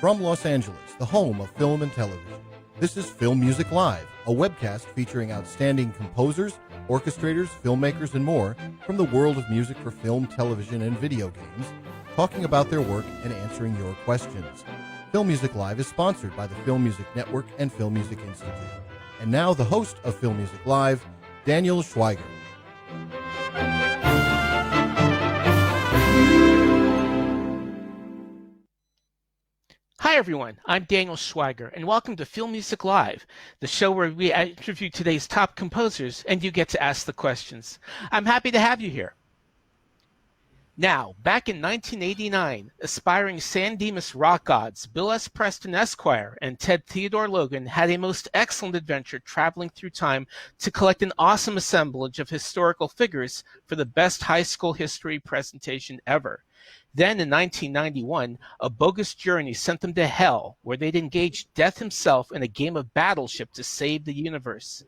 From Los Angeles, the home of film and television, this is Film Music Live, a webcast featuring outstanding composers, orchestrators, filmmakers, and more from the world of music for film, television, and video games, talking about their work and answering your questions. Film Music Live is sponsored by the Film Music Network and Film Music Institute. And now the host of Film Music Live, Daniel Schweiger. Hi everyone, I'm Daniel Schweiger, and welcome to Film Music Live, the show where we interview today's top composers and you get to ask the questions. I'm happy to have you here. Now, back in 1989, aspiring San Dimas rock gods Bill S. Preston Esquire and Ted Theodore Logan had a most excellent adventure traveling through time to collect an awesome assemblage of historical figures for the best high school history presentation ever. Then in 1991, a bogus journey sent them to hell, where they'd engage Death himself in a game of battleship to save the universe.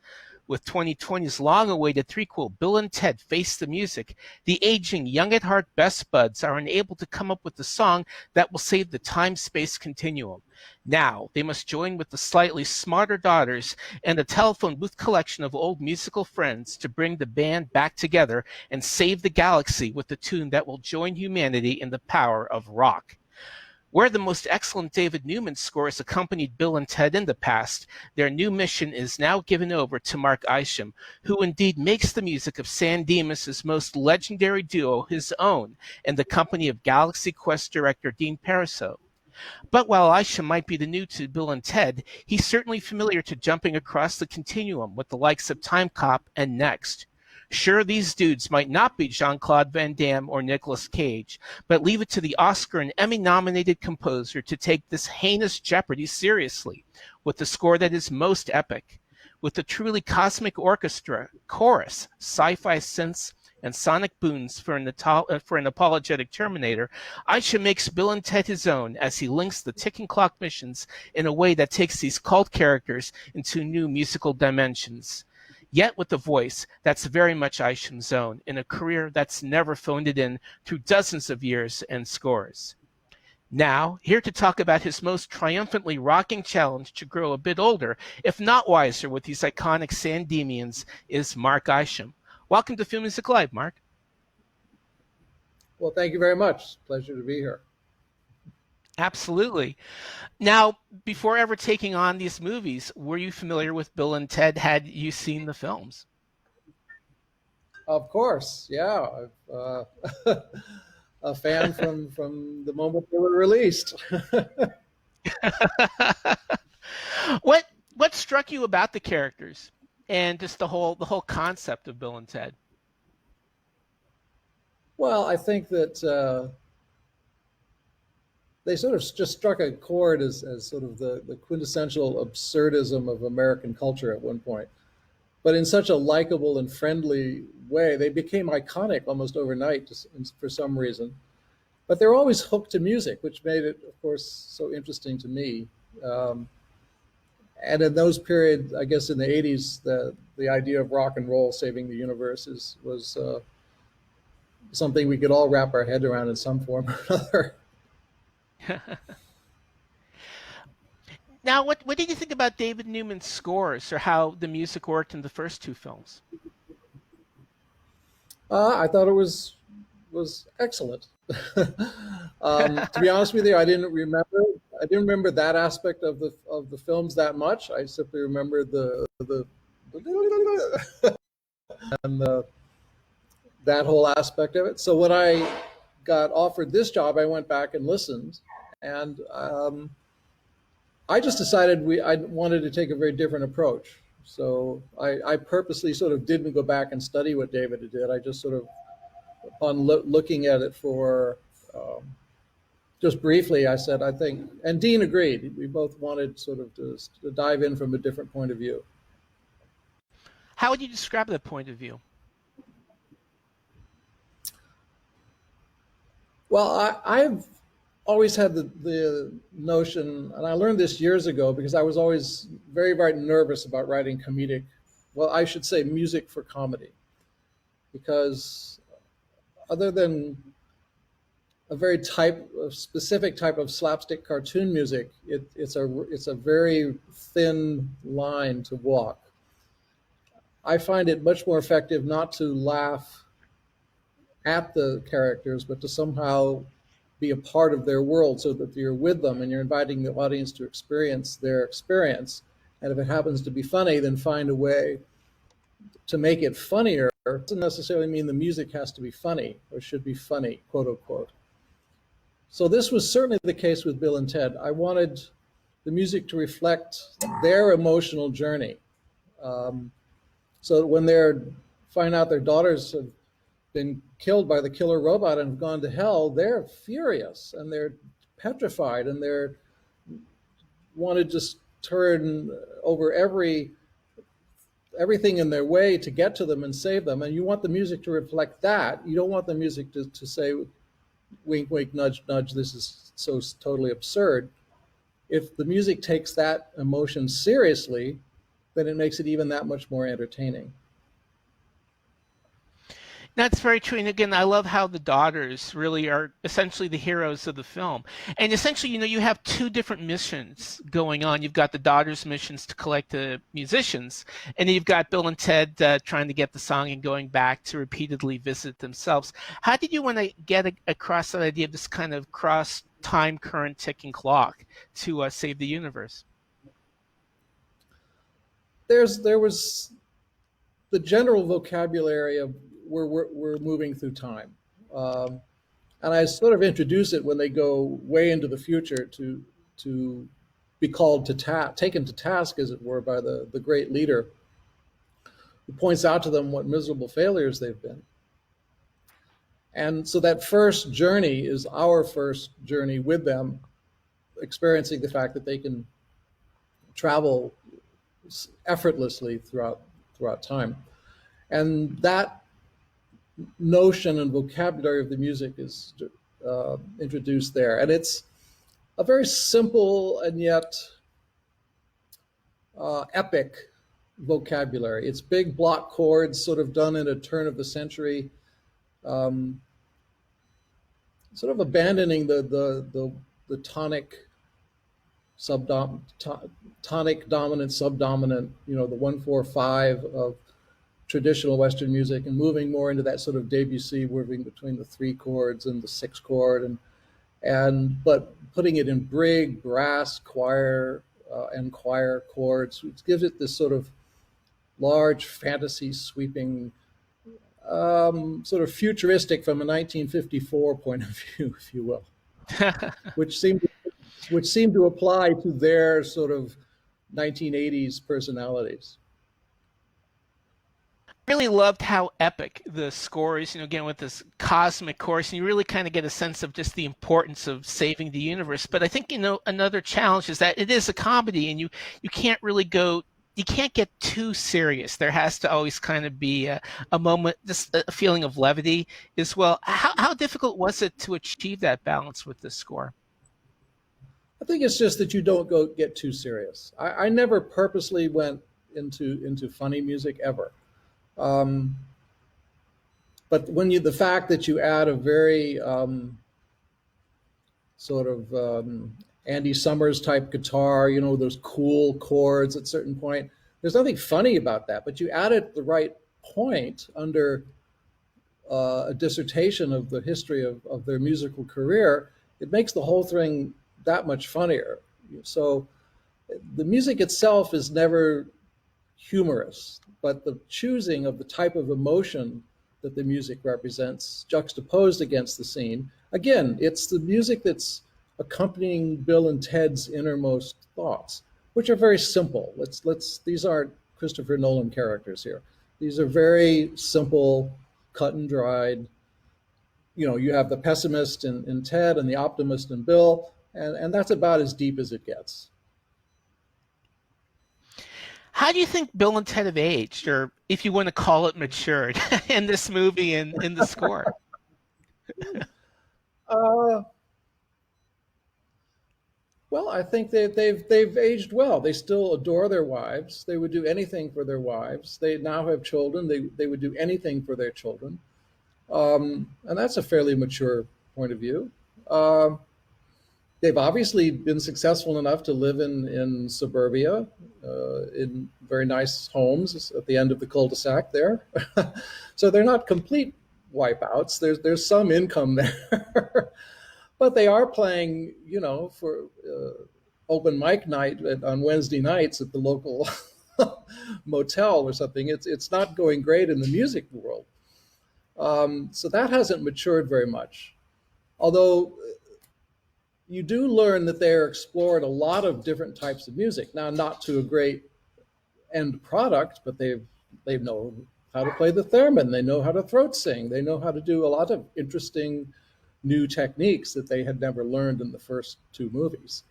With 2020's long-awaited threequel, Bill and Ted Face the Music, the aging, young-at-heart best buds are unable to come up with the song that will save the time-space continuum. Now, they must join with the slightly smarter daughters and a telephone booth collection of old musical friends to bring the band back together and save the galaxy with the tune that will join humanity in the power of rock. Where the most excellent David Newman scores accompanied Bill and Ted in the past, their new mission is now given over to Mark Isham, who indeed makes the music of San Dimas' most legendary duo his own, in the company of Galaxy Quest director Dean Parisot. But while Isham might be the new to Bill and Ted, he's certainly familiar to jumping across the continuum with the likes of Time Cop and Next. Sure, these dudes might not be Jean-Claude Van Damme or Nicolas Cage, but leave it to the Oscar and Emmy-nominated composer to take this heinous jeopardy seriously, with the score that is most epic. With the truly cosmic orchestra, chorus, sci-fi synths, and sonic boons for an apologetic Terminator, Isham makes Bill and Ted his own as he links the ticking clock missions in a way that takes these cult characters into new musical dimensions. Yet with a voice that's very much Isham's own, in a career that's never phoned it in through dozens of years and scores. Now, here to talk about his most triumphantly rocking challenge to grow a bit older, if not wiser, with these iconic San Dimians is Mark Isham. Welcome to Film Music Live, Mark. Well, thank you very much. Pleasure to be here. Absolutely. Now, before ever taking on these movies, were you familiar with Bill and Ted? Had you seen the films? Of course, yeah. A fan from the moment they were released. What struck you about the characters and just the whole concept of Bill and Ted? Well, I think that they sort of just struck a chord as sort of the quintessential absurdism of American culture at one point. But in such a likable and friendly way, they became iconic almost overnight for some reason. But they're always hooked to music, which made it, of course, so interesting to me. And in those periods, I guess in the 80s, the idea of rock and roll saving the universe was something we could all wrap our head around in some form or another. Now, what did you think about David Newman's scores, or how the music worked in the first two films? I thought it was excellent. To be honest with you, I didn't remember that aspect of the films that much. I simply remembered the and that whole aspect of it. So when I got offered this job, I went back and listened, and I just decided I wanted to take a very different approach. So I purposely sort of didn't go back and study what David did. I just sort of, upon looking at it for just briefly, I said, I think, and Dean agreed. We both wanted sort of to dive in from a different point of view. How would you describe that point of view? Well, I've always had the notion, and I learned this years ago because I was always very, very nervous about writing comedic, well, I should say music for comedy. Because other than a very specific type of slapstick cartoon music. It's a very thin line to walk. I find it much more effective not to laugh at the characters, but to somehow be a part of their world so that you're with them and you're inviting the audience to experience their experience. And if it happens to be funny, then find a way to make it funnier. It doesn't necessarily mean the music has to be funny or should be funny, quote unquote. So this was certainly the case with Bill and Ted. I wanted the music to reflect their emotional journey. So that when they find out their daughters have been killed by the killer robot and have gone to hell, they're furious and they're petrified and they're want to just turn over everything in their way to get to them and save them. And you want the music to reflect that. You don't want the music to say, wink, wink, nudge, nudge, this is so totally absurd. If the music takes that emotion seriously, then it makes it even that much more entertaining. That's very true. And again, I love how the daughters really are essentially the heroes of the film. And essentially, you have two different missions going on. You've got the daughters' missions to collect the musicians, and then you've got Bill and Ted trying to get the song and going back to repeatedly visit themselves. How did you want to get across that idea of this kind of cross time current ticking clock to save the universe? There was the general vocabulary of we're moving through time. And I sort of introduce it when they go way into the future to be called taken to task, as it were, by the great leader who points out to them what miserable failures they've been. And so that first journey is our first journey with them, experiencing the fact that they can travel effortlessly throughout time. And that notion and vocabulary of the music is introduced there. And it's a very simple and yet epic vocabulary. It's big block chords sort of done in a turn of the century, sort of abandoning the tonic tonic dominant, subdominant, the 1-4-5 of traditional Western music, and moving more into that sort of Debussy, moving between the 3 chords and the 6 chord, but putting it in brig, brass, choir, and choir chords, which gives it this sort of large, fantasy sweeping, sort of futuristic from a 1954 point of view, if you will, which seemed to apply to their sort of 1980s personalities. Really loved how epic the score is, again, with this cosmic chorus, and you really kind of get a sense of just the importance of saving the universe. But I think, another challenge is that it is a comedy, and you can't really you can't get too serious. There has to always kind of be a moment, just a feeling of levity as well. How difficult was it to achieve that balance with the score? I think it's just that you don't get too serious. I never purposely went into funny music ever. But the fact that you add a very sort of Andy Summers type guitar, those cool chords at a certain point, there's nothing funny about that, but you add it at the right point under a dissertation of the history of their musical career, it makes the whole thing that much funnier. So the music itself is never humorous, but the choosing of the type of emotion that the music represents juxtaposed against the scene. Again, it's the music that's accompanying Bill and Ted's innermost thoughts, which are very simple. These aren't Christopher Nolan characters here. These are very simple, cut and dried. You have the pessimist in Ted and the optimist in Bill, and that's about as deep as it gets. How do you think Bill and Ted have aged, or if you want to call it matured, in this movie and in the score? Well, I think they've aged well. They still adore their wives. They would do anything for their wives. They now have children. They would do anything for their children, and that's a fairly mature point of view. Um, they've obviously been successful enough to live in suburbia, in very nice homes at the end of the cul-de-sac there. So they're not complete wipeouts. There's some income there, but they are playing, for open mic night on Wednesday nights at the local motel or something. It's not going great in the music world. So that hasn't matured very much. Although you do learn that they're explored a lot of different types of music. Now, not to a great end product, but they know how to play the theremin. They know how to throat sing. They know how to do a lot of interesting new techniques that they had never learned in the first two movies.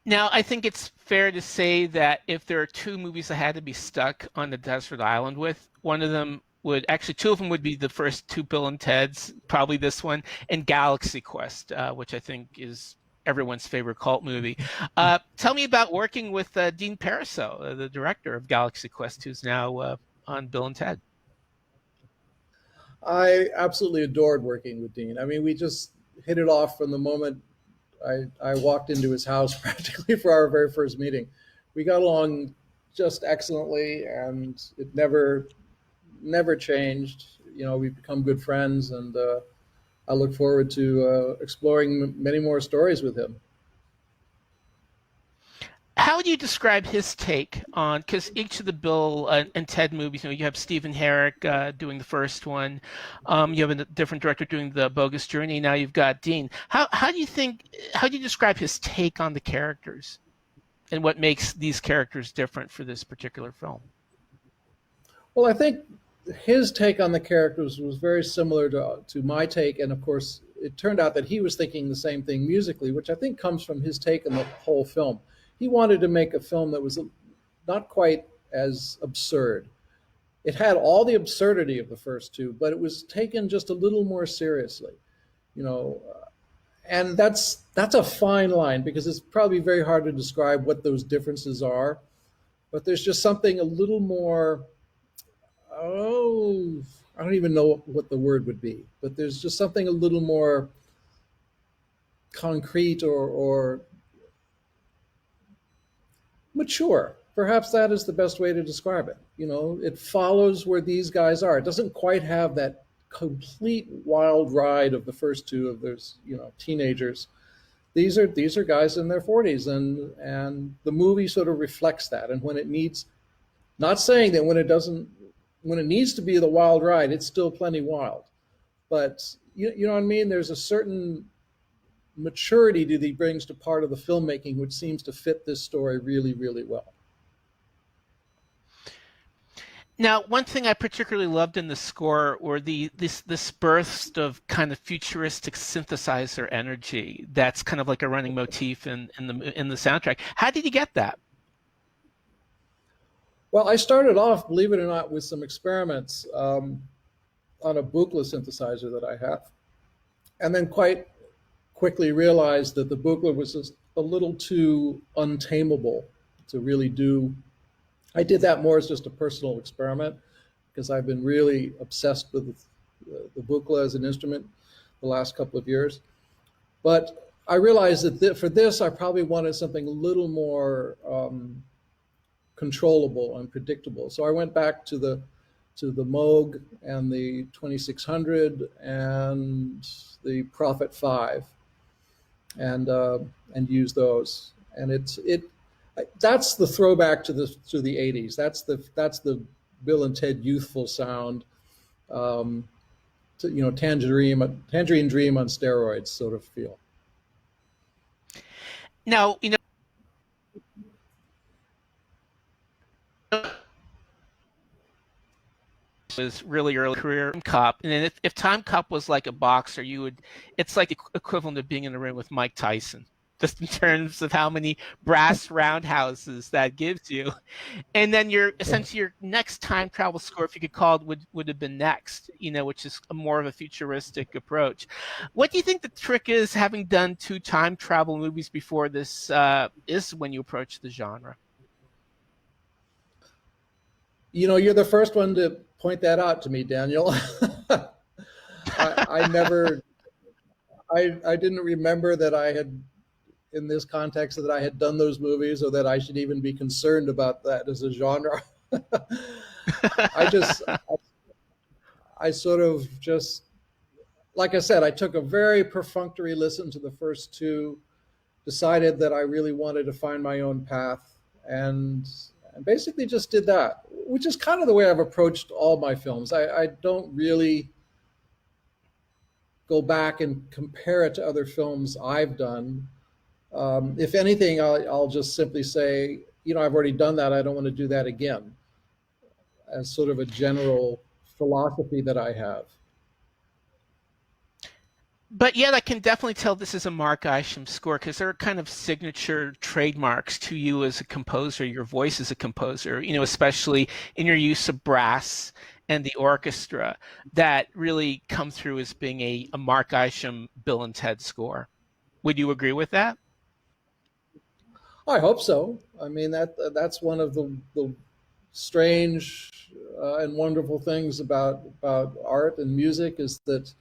Now, I think it's fair to say that if there are two movies I had to be stuck on the desert island with, one of them would actually, two of them would be the first two Bill and Ted's, probably this one, and Galaxy Quest, which I think is everyone's favorite cult movie. Tell me about working with Dean Pariseau, the director of Galaxy Quest, who's now on Bill and Ted. I absolutely adored working with Dean. I mean, we just hit it off from the moment I walked into his house practically for our very first meeting. We got along just excellently, and it never changed. We've become good friends, and I look forward to exploring many more stories with him. How would you describe his take on, because each of the Bill and Ted movies, you have Stephen Herrick doing the first one, you have a different director doing The Bogus Journey, now you've got Dean. How do you describe his take on the characters and what makes these characters different for this particular film? Well, I think his take on the characters was very similar to my take, and of course, it turned out that he was thinking the same thing musically, which I think comes from his take on the whole film. He wanted to make a film that was not quite as absurd. It had all the absurdity of the first two, but it was taken just a little more seriously, and that's a fine line, because it's probably very hard to describe what those differences are, but there's just something a little more, I don't even know what the word would be, but there's just something a little more concrete or mature. Perhaps that is the best way to describe it. It follows where these guys are. It doesn't quite have that complete wild ride of the first two of those, teenagers. These are guys in their 40s, and the movie sort of reflects that. And when it needs, not saying that when it needs to be the wild ride, it's still plenty wild. But you know what I mean? There's a certain maturity that he brings to part of the filmmaking, which seems to fit this story really, really well. Now, one thing I particularly loved in the score were this burst of kind of futuristic synthesizer energy that's kind of like a running motif in the soundtrack. How did you get that? Well, I started off, believe it or not, with some experiments on a Buchla synthesizer that I have, and then quite quickly realized that the Buchla was just a little too untamable to really do. I did that more as just a personal experiment, because I've been really obsessed with the Buchla as an instrument the last couple of years. But I realized that for this, I probably wanted something a little more controllable and predictable. So I went back to the Moog and the 2600 and the Prophet 5, and use those. And that's the throwback to the 80s. That's the Bill and Ted youthful sound, Tangerine Dream on steroids sort of feel. Now, was really early career Cop, and then if Time Cop was like a boxer, it's like the equivalent of being in the ring with Mike Tyson, just in terms of how many brass roundhouses that gives you. And then essentially your next time travel score, if you could call it, would have been Next, which is more of a futuristic approach. What do you think the trick is, having done two time travel movies before this, is when you approach the genre? You're the first one to point that out to me, Daniel. I never, I didn't remember that I had, in this context, that I had done those movies, or that I should even be concerned about that as a genre. I just, I sort of just, like I said, I took a very perfunctory listen to the first two, decided that I really wanted to find my own path, and basically just did that, which is kind of the way I've approached all my films. I don't really go back and compare it to other films I've done. If anything, I'll just simply say, I've already done that. I don't want to do that again, as sort of a general philosophy that I have. But yet I can definitely tell this is a Mark Isham score, because there are kind of signature trademarks to you as a composer, your voice as a composer, especially in your use of brass and the orchestra, that really come through as being a Mark Isham Bill and Ted score. Would you agree with that? I hope so. I mean, that's one of the strange and wonderful things about art and music, is that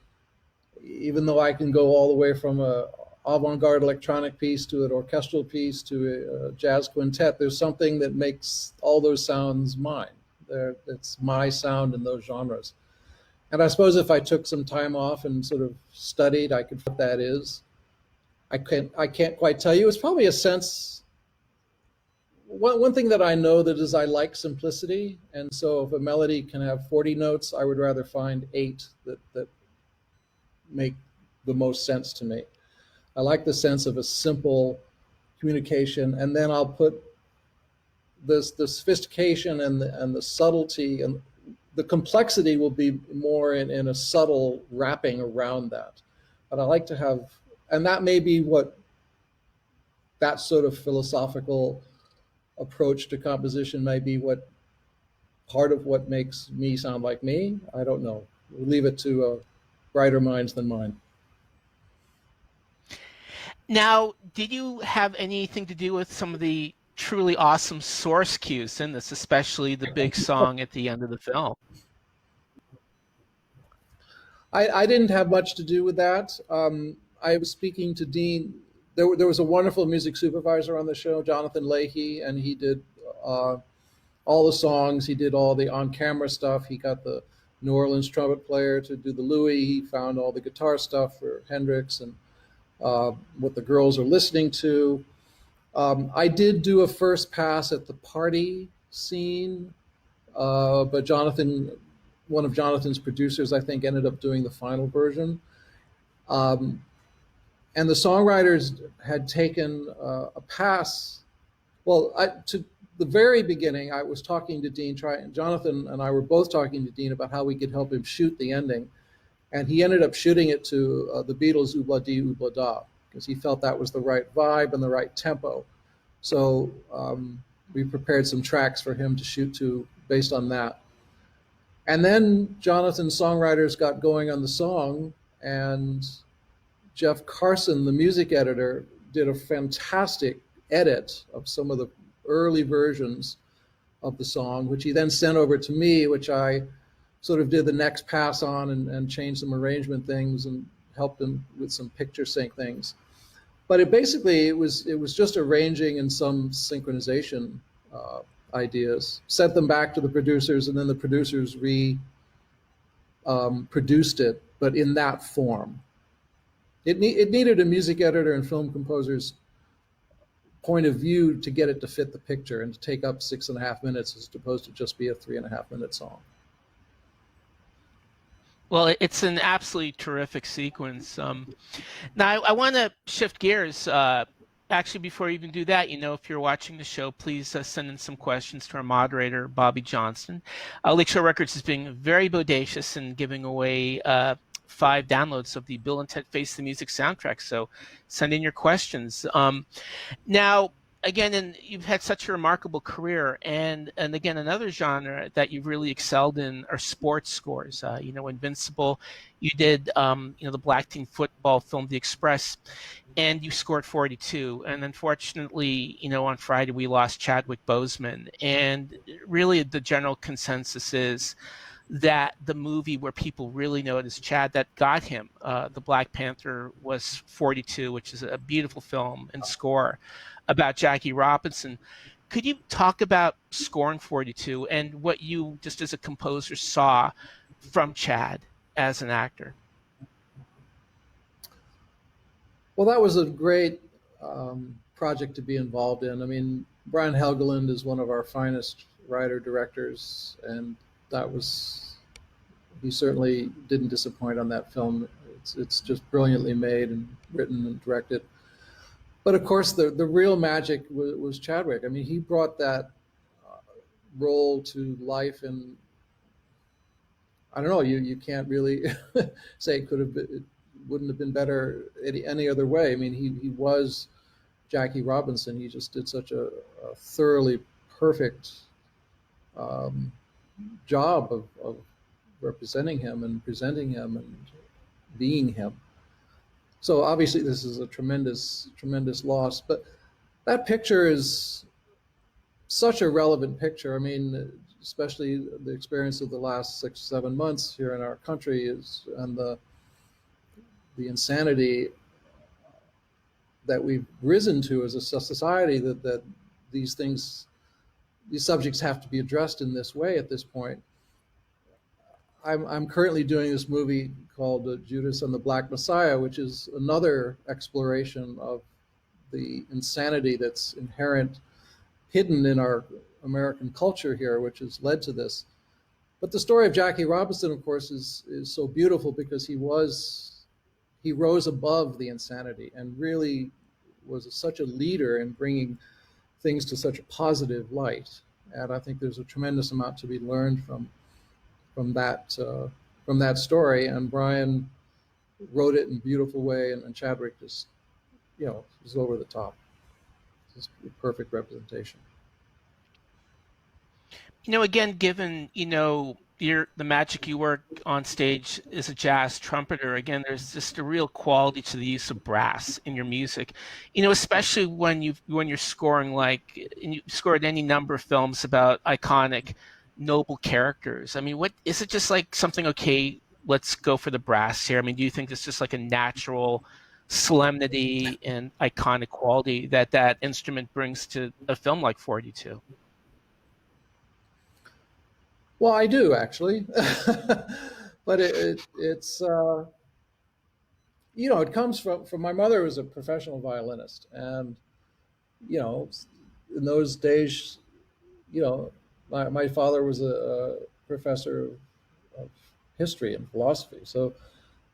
even though I can go all the way from a avant-garde electronic piece to an orchestral piece to a jazz quintet, there's something that makes all those sounds mine. It's my sound in those genres. And I suppose if I took some time off and sort of studied, I could what that is. I can't quite tell you. It's probably a sense. One thing that I know that is, I like simplicity, and so if a melody can have 40 notes, I would rather find 8 that make the most sense to me. I like the sense of a simple communication, and then I'll put the sophistication and the subtlety, and the complexity will be more in a subtle wrapping around that. But I like to have, and that may be what that sort of philosophical approach to composition may be, what part of what makes me sound like me. I don't know. We'll leave it to brighter minds than mine. Now, did you have anything to do with some of the truly awesome source cues in this, especially the big song at the end of the film? I didn't have much to do with that. I was speaking to Dean. There was a wonderful music supervisor on the show, Jonathan Leahy, and he did all the songs. He did all the on-camera stuff. He got the New Orleans trumpet player to do the Louis. He found all the guitar stuff for Hendrix and what the girls are listening to. I did do a first pass at the party scene, but Jonathan, one of Jonathan's producers, I think, ended up doing the final version. And the songwriters had taken a pass. Well, to the very beginning, I was talking to Dean. Jonathan and I were both talking to Dean about how we could help him shoot the ending. And he ended up shooting it to the Beatles' Oobla Dee Oobla Da, because he felt that was the right vibe and the right tempo. So we prepared some tracks for him to shoot to based on that. And then Jonathan's songwriters got going on the song, and Jeff Carson, the music editor, did a fantastic edit of some of the early versions of the song, which he then sent over to me, which I sort of did the next pass on and changed some arrangement things and helped him with some picture sync things. But it was just arranging and some synchronization ideas, sent them back to the producers, and then the producers produced it, but in that form. It needed a music editor and film composer's point of view to get it to fit the picture and to take up 6.5 minutes as opposed to just be a 3.5-minute song. Well, it's an absolutely terrific sequence. Now, I want to shift gears. Actually, before you even do that, if you're watching the show, please send in some questions to our moderator, Bobby Johnston. Lake Show Records is being very bodacious in giving away 5 downloads of the Bill and Ted Face the Music soundtrack. So send in your questions. Now, again, and you've had such a remarkable career, and again, another genre that you've really excelled in are sports scores. Invincible, you did the black team football film The Express, and you scored 42. And unfortunately, on Friday we lost Chadwick Boseman, and really the general consensus is that the movie where people really noticed Chad that got him, the Black Panther, was 42, which is a beautiful film and score about Jackie Robinson. Could you talk about scoring 42 and what you, just as a composer, saw from Chad as an actor? Well, that was a great project to be involved in. I mean, Brian Helgeland is one of our finest writer-directors, and he certainly didn't disappoint on that film. It's just brilliantly made and written and directed. But of course, the real magic was Chadwick. I mean, he brought that role to life, and I don't know. You can't really say it wouldn't have been better any other way. I mean, he was Jackie Robinson. He just did such a thoroughly perfect job of representing him and presenting him and being him. So obviously this is a tremendous loss, but that picture is such a relevant picture. I mean, especially the experience of the last 6-7 months here in our country and the insanity that we've risen to as a society, that these subjects have to be addressed in this way at this point. I'm currently doing this movie called Judas and the Black Messiah, which is another exploration of the insanity that's inherent, hidden in our American culture here, which has led to this. But the story of Jackie Robinson, of course, is so beautiful because he rose above the insanity and really was such a leader in bringing things to such a positive light. And I think there's a tremendous amount to be learned from that story. And Brian wrote it in a beautiful way, and Chadwick just, was over the top. Just a perfect representation. Again, given, the magic you work on stage as a jazz trumpeter, again, there's just a real quality to the use of brass in your music, especially when you're scoring, and you scored any number of films about iconic, noble characters. I mean, what is it, just like something, okay, let's go for the brass here? I mean, do you think it's just like a natural solemnity and iconic quality that instrument brings to a film like 42? Well, I do actually, but it's it comes from my mother, was a professional violinist, and in those days, my father was a professor of history and philosophy, so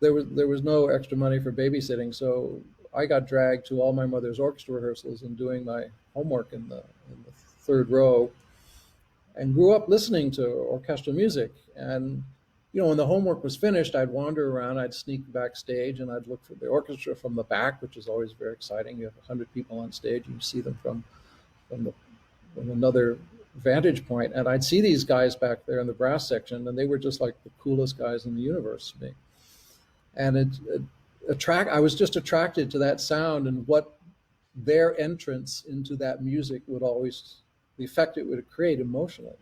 there was no extra money for babysitting, so I got dragged to all my mother's orchestra rehearsals and doing my homework in the third row, and grew up listening to orchestral music. And when the homework was finished, I'd wander around, I'd sneak backstage, and I'd look for the orchestra from the back, which is always very exciting. You have 100 people on stage, and you see them from another vantage point, and I'd see these guys back there in the brass section, and they were just like the coolest guys in the universe to me. And I was just attracted to that sound and what their entrance into that music would always, the effect it would create emotionally,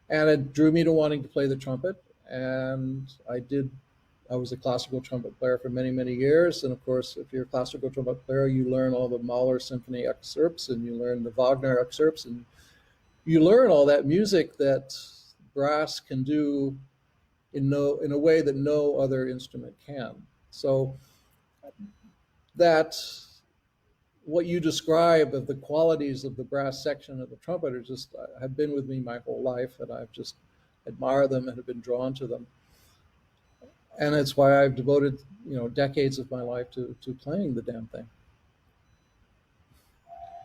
and it drew me to wanting to play the trumpet. And I was a classical trumpet player for many, many years. And of course, if you're a classical trumpet player, you learn all the Mahler symphony excerpts, and you learn the Wagner excerpts, and you learn all that music that brass can do in a way that no other instrument can. So that what you describe of the qualities of the brass section of the trumpet have been with me my whole life, and I've just admired them and have been drawn to them. And that's why I've devoted, decades of my life to playing the damn thing.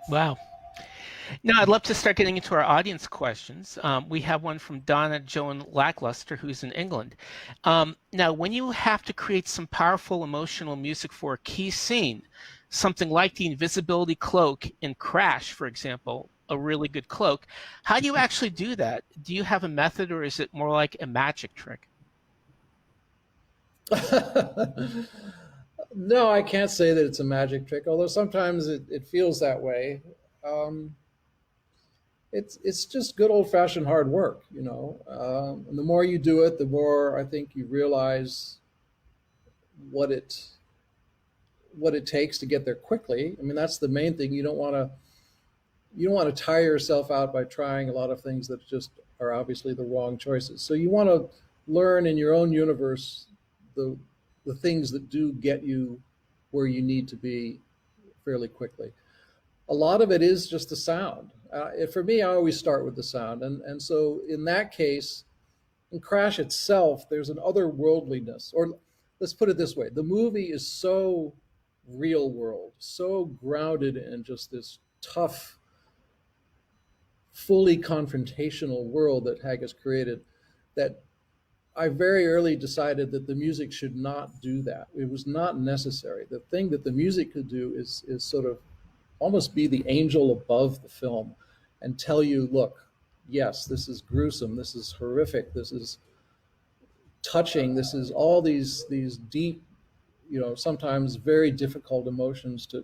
Wow. Now, I'd love to start getting into our audience questions. We have one from Donna Joan Lackluster, who's in England. Now, when you have to create some powerful emotional music for a key scene, something like the invisibility cloak in Crash, for example, a really good cloak, how do you actually do that? Do you have a method, or is it more like a magic trick? No, I can't say that it's a magic trick, although sometimes it feels that way. it's just good old fashioned hard work, you know. And the more you do it, the more I think you realize what it what it takes to get there quickly. I mean, that's the main thing. You don't want to tire yourself out by trying a lot of things that just are obviously the wrong choices. So you want to learn in your own universe the things that do get you where you need to be fairly quickly. A lot of it is just the sound. For me, I always start with the sound, and so in that case, in Crash itself, there's an otherworldliness, or let's put it this way: the movie is so real world, so grounded in just this tough, fully confrontational world that Hag has created, that I very early decided that the music should not do that. It was not necessary. The thing that the music could do is sort of almost be the angel above the film and tell you, look, yes, this is gruesome, this is horrific, this is touching, this is all these deep, you know, sometimes very difficult emotions to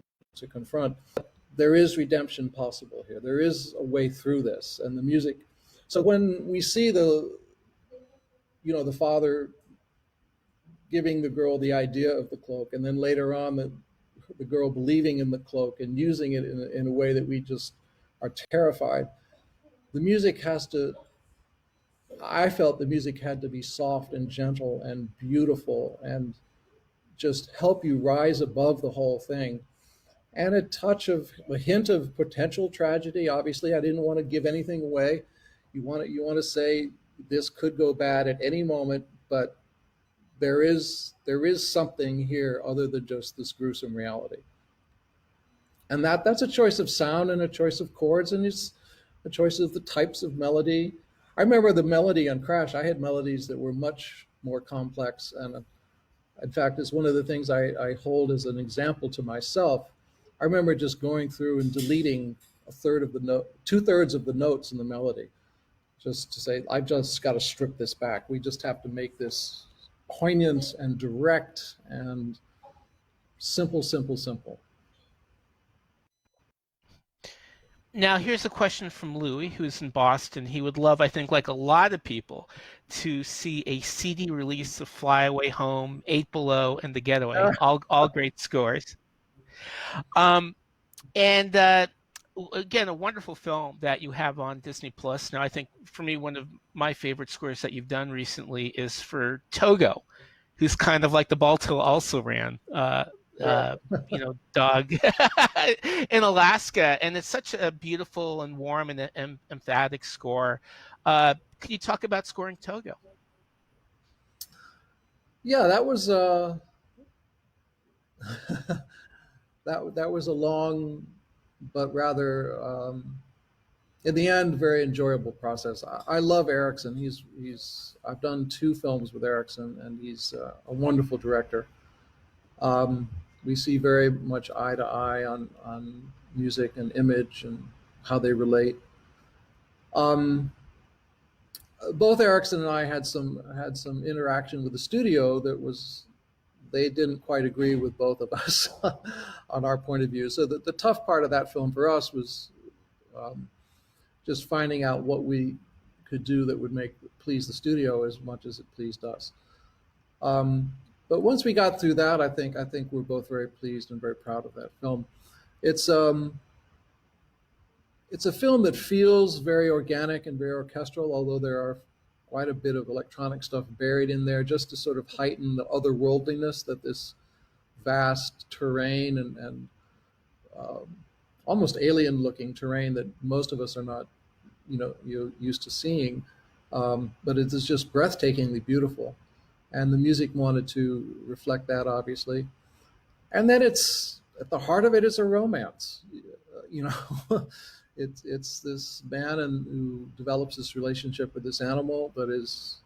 confront. There is redemption possible here. There is a way through this, and the music. So when we see the father giving the girl the idea of the cloak, and then later on the girl believing in the cloak and using it in a way that we just are terrified, the music has to. I felt the music had to be soft and gentle and beautiful and just help you rise above the whole thing. And a hint of potential tragedy. Obviously, I didn't want to give anything away. You want to say this could go bad at any moment, but there is something here other than just this gruesome reality. And that's a choice of sound and a choice of chords, and it's a choice of the types of melody. I remember the melody on Crash. I had melodies that were much more complex, and in fact, it's one of the things I hold as an example to myself. I remember just going through and deleting two-thirds of the notes in the melody, just to say, I've just got to strip this back. We just have to make this poignant and direct and simple, simple, simple. Now, here's a question from Louis, who's in Boston. He would love, I think, like a lot of people, to see a CD release of Fly Away Home, Eight Below, and The Getaway. All great scores. And again, a wonderful film that you have on Disney Plus. Now, I think for me, one of my favorite scores that you've done recently is for Togo, who's kind of like the Balto also ran. Dog in Alaska, and it's such a beautiful and warm and emphatic score. Can you talk about scoring Togo? Yeah, that was that was a long, but rather in the end very enjoyable process. I love Erickson. I've done 2 films with Erickson, and he's a wonderful director. We see very much eye to eye on music and image and how they relate. Both Erickson and I had some interaction with the studio they didn't quite agree with both of us on our point of view. So the tough part of that film for us was just finding out what we could do that would please the studio as much as it pleased us. But once we got through that, I think we're both very pleased and very proud of that film. It's a film that feels very organic and very orchestral, although there are quite a bit of electronic stuff buried in there just to sort of heighten the otherworldliness that this vast terrain and almost alien-looking terrain that most of us are not, used to seeing. But it is just breathtakingly beautiful. And the music wanted to reflect that, obviously. And then it's at the heart of it is a romance. It's this man who develops this relationship with this animal that is,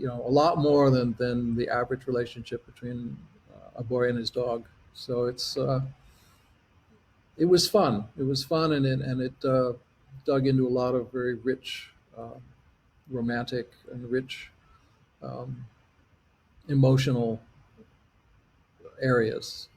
a lot more than the average relationship between a boy and his dog. So it was fun. It was fun, and it dug into a lot of very rich, romantic and rich. Emotional areas.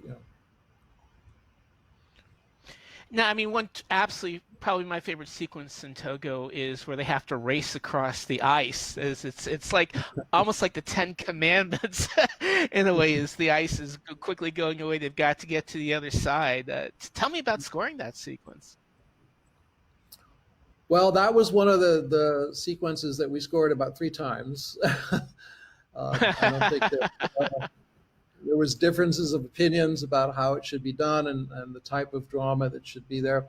No, I mean, absolutely probably my favorite sequence in Togo is where they have to race across the ice. It's like almost like the Ten Commandments in a way. Is the ice is quickly going away? They've got to get to the other side. Tell me about scoring that sequence. Well, that was one of the sequences that we scored about 3 times. I don't think that there was differences of opinions about how it should be done and the type of drama that should be there.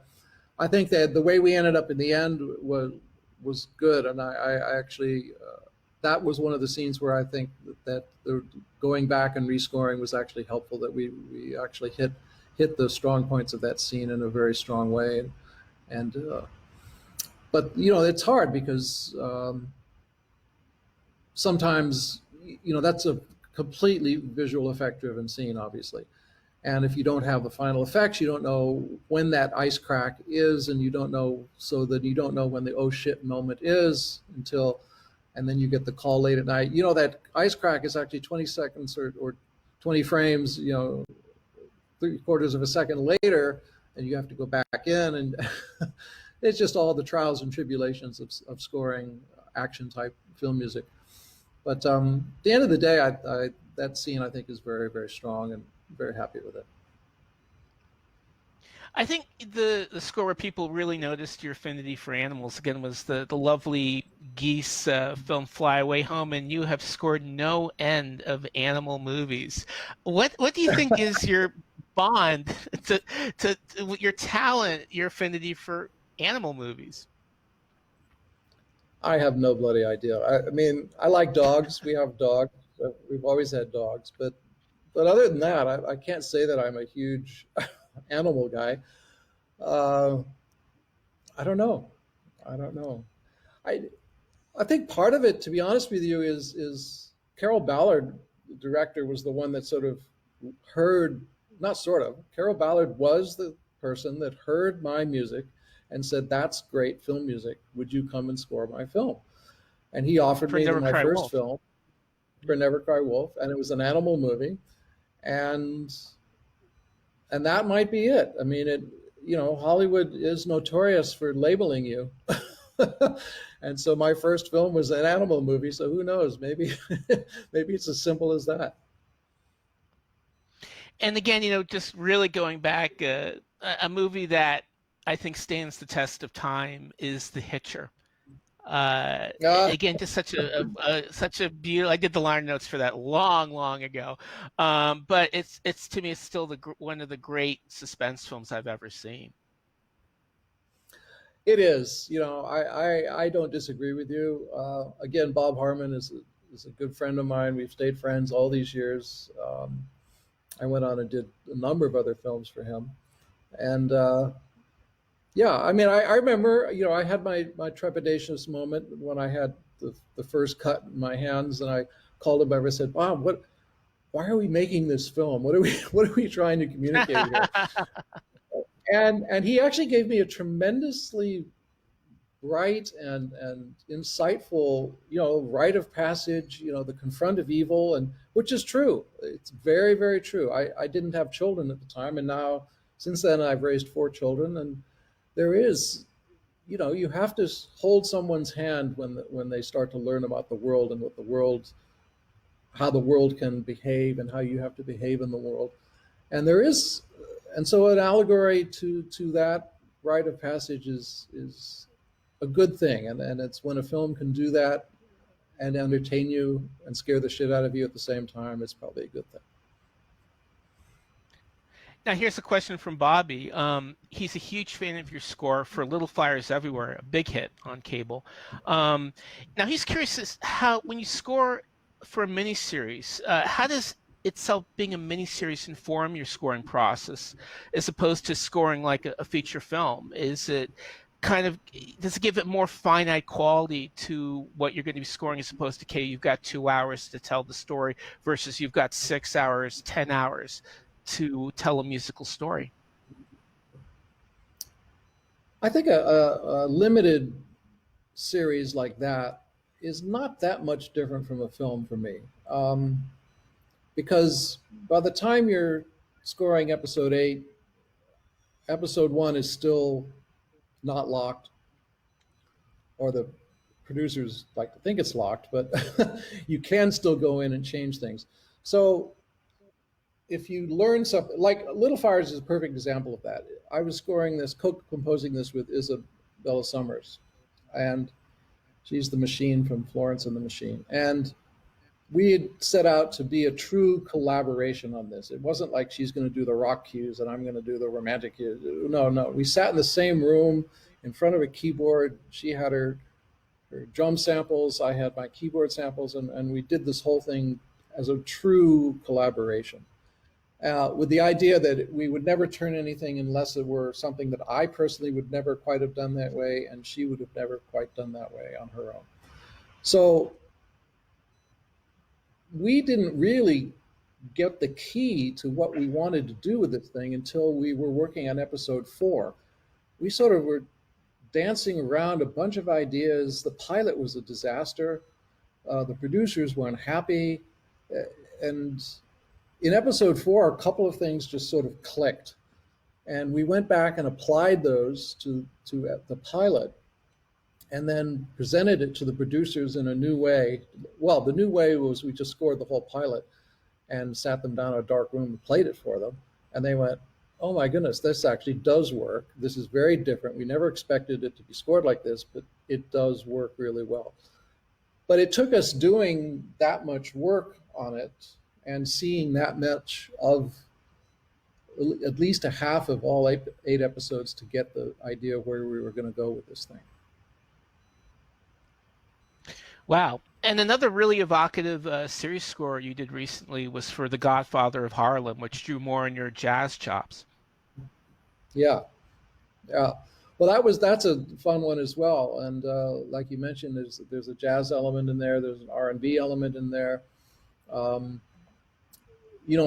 I think that the way we ended up in the end was good, and I actually that was one of the scenes where I think that the going back and rescoring was actually helpful. That we actually hit the strong points of that scene in a very strong way, and but it's hard because sometimes that's a completely visual effect driven scene, obviously. And if you don't have the final effects, you don't know when that ice crack is, and you don't know when the oh shit moment is and then you get the call late at night. That ice crack is actually 20 seconds or 20 frames, 3/4 of a second later, and you have to go back in, and it's just all the trials and tribulations of scoring action type film music. But at the end of the day, that scene I think is very, very strong, and very happy with it. I think the score where people really noticed your affinity for animals again was the lovely Geese film Fly Away Home, and you have scored no end of animal movies. What do you think is your bond to your talent, your affinity for animal movies? I have no bloody idea. I mean, I like dogs. We have dogs. We've always had dogs, but other than that, I can't say that I'm a huge animal guy. I don't know. I think part of it, to be honest with you, is Carol Ballard, the director, was the one that sort of heard, not sort of, Carol Ballard was the person that heard my music and said, "That's great film music. Would you come and score my film?" And he offered me my first film, For Never Cry Wolf, and it was an animal movie. And that might be it. I mean, Hollywood is notorious for labeling you. And so my first film was an animal movie, so who knows? Maybe it's as simple as that. And again, just really going back, a movie that I think stands the test of time is The Hitcher. Again, just such a beautiful. I did the liner notes for that long ago, but it's to me it's still one of the great suspense films I've ever seen. It is. I don't disagree with you. Again, Bob Harmon is a good friend of mine. We've stayed friends all these years. I went on and did a number of other films for him, and yeah, I mean, I remember, I had my trepidatious moment when I had the first cut in my hands, and I called him over and said, "Bob, why are we making this film? What are we trying to communicate here?" And he actually gave me a tremendously bright and insightful, rite of passage, the confront of evil, and which is true. It's very, very true. I didn't have children at the time, and now since then I've raised 4 children, and there is, you have to hold someone's hand when they start to learn about the world and how the world can behave and how you have to behave in the world. And so an allegory to that rite of passage is a good thing. And it's when a film can do that and entertain you and scare the shit out of you at the same time, it's probably a good thing. Now, here's a question from Bobby. He's a huge fan of your score for Little Fires Everywhere, a big hit on cable. Now, he's curious as how, when you score for a miniseries, how does itself being a miniseries inform your scoring process as opposed to scoring like a feature film? Is it does it give it more finite quality to what you're going to be scoring as opposed to, okay, you've got 2 hours to tell the story versus you've got 6 hours, 10 hours to tell a musical story? I think a limited series like that is not that much different from a film for me, because by the time you're scoring episode 8, episode 1 is still not locked, or the producers like to think it's locked, but you can still go in and change things. So if you learn something, like Little Fires is a perfect example of that. I was composing this with Isabella Summers, and she's the Machine from Florence and the Machine. And we had set out to be a true collaboration on this. It wasn't like she's going to do the rock cues and I'm going to do the romantic cues. No. We sat in the same room in front of a keyboard. She had her drum samples, I had my keyboard samples, and we did this whole thing as a true collaboration. With the idea that we would never turn anything unless it were something that I personally would never quite have done that way, and she would have never quite done that way on her own. So we didn't really get the key to what we wanted to do with this thing until we were working on episode 4. We sort of were dancing around a bunch of ideas. The pilot was a disaster. The producers weren't happy. And in episode 4, a couple of things just sort of clicked. And we went back and applied those to the pilot, and then presented it to the producers in a new way. Well, the new way was we just scored the whole pilot and sat them down in a dark room and played it for them. And they went, oh my goodness, this actually does work. This is very different. We never expected it to be scored like this, but it does work really well. But it took us doing that much work on it and seeing that much of at least a half of all eight episodes to get the idea of where we were going to go with this thing. Wow. And another really evocative series score you did recently was for The Godfather of Harlem, which drew more on your jazz chops. Yeah. Well, that's a fun one as well. And like you mentioned, there's a jazz element in there. There's an R&B element in there. In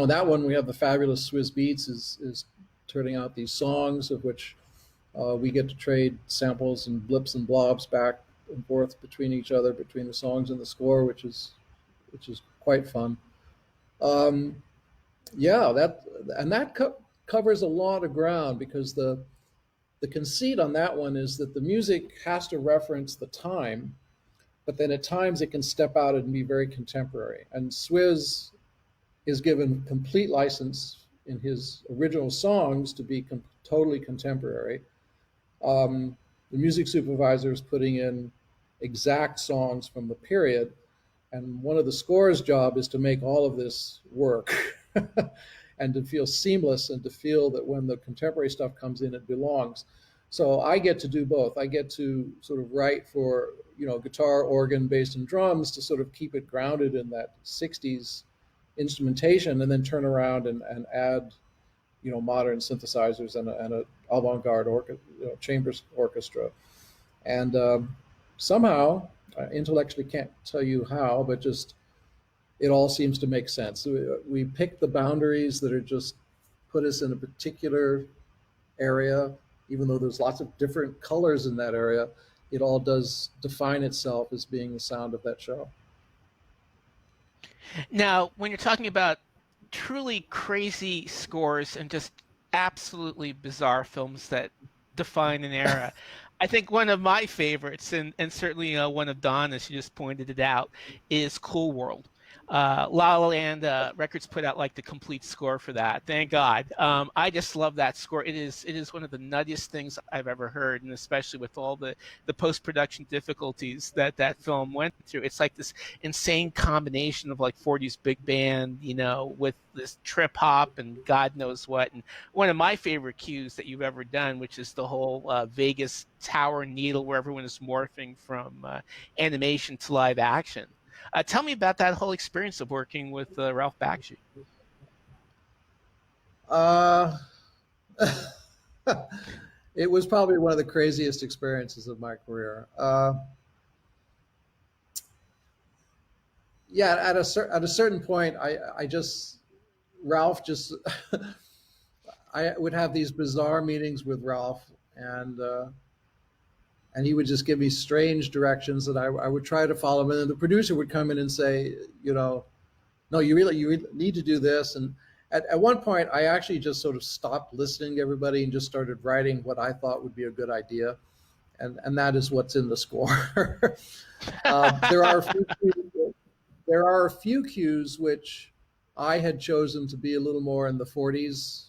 that one we have the fabulous Swizz Beatz is turning out these songs of which we get to trade samples and blips and blobs back and forth between each other, between the songs and the score, which is quite fun. That covers a lot of ground, because the conceit on that one is that the music has to reference the time, but then at times it can step out and be very contemporary. And Swizz is given complete license in his original songs to be totally contemporary. The music supervisor is putting in exact songs from the period, and one of the score's job is to make all of this work and to feel seamless and to feel that when the contemporary stuff comes in, it belongs. So I get to do both. I get to sort of write for guitar, organ, bass, and drums to sort of keep it grounded in that 60s instrumentation, and then turn around and add modern synthesizers and an avant-garde chambers orchestra. And somehow, I intellectually can't tell you how, but just it all seems to make sense. We pick the boundaries that are just put us in a particular area, even though there's lots of different colors in that area. It all does define itself as being the sound of that show. Now, when you're talking about truly crazy scores and just absolutely bizarre films that define an era, I think one of my favorites, and certainly one of Don, as you just pointed it out, is Cool World. La La Land Records put out like the complete score for that. Thank God. I just love that score. It is one of the nuttiest things I've ever heard, and especially with all the post-production difficulties that film went through. It's like this insane combination of like 40s big band, with this trip hop and God knows what. And one of my favorite cues that you've ever done, which is the whole Vegas Tower Needle, where everyone is morphing from animation to live action. Tell me about that whole experience of working with Ralph Bakshi. It was probably one of the craziest experiences of my career. At a certain point, Ralph just, I would have these bizarre meetings with Ralph, and he would just give me strange directions that I would try to follow. And then the producer would come in and say, no, you really need to do this. And at one point, I actually just sort of stopped listening to everybody and just started writing what I thought would be a good idea. And that is what's in the score. There are a few cues which I had chosen to be a little more in the 40s.